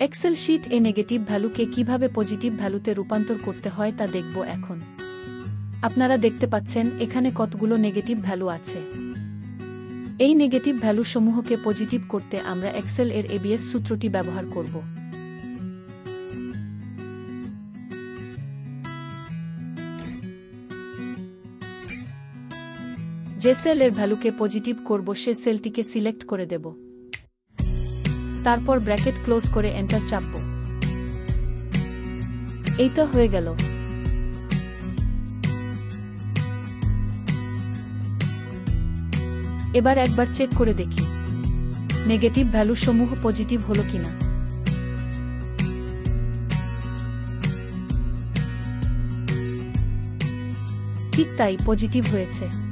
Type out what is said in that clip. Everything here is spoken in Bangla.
এক্সেল শিট এ নেগেটিভ ভ্যালুকে কিভাবে পজিটিভ ভ্যালুতে রূপান্তর করতে হয় তা দেখব এখন। আপনারা দেখতে পাচ্ছেন এখানে কতগুলো নেগেটিভ ভ্যালু আছে। এই নেগেটিভ ভ্যালু সমূহকে পজিটিভ করতে আমরা এক্সেল এর এবিএস সূত্রটি ব্যবহার করব। যে সেল এর ভ্যালুকে পজিটিভ করব সে সেলটিকে সিলেক্ট করে দেব। তারপর ব্র্যাকেট ক্লোজ করে এন্টার চাপব। এই তো হয়ে গেল। এবার একবার চেক করে দেখি নেগেটিভ ভ্যালু সমূহ পজিটিভ হলো কিনা। ঠিক তাই, পজিটিভ হয়েছে।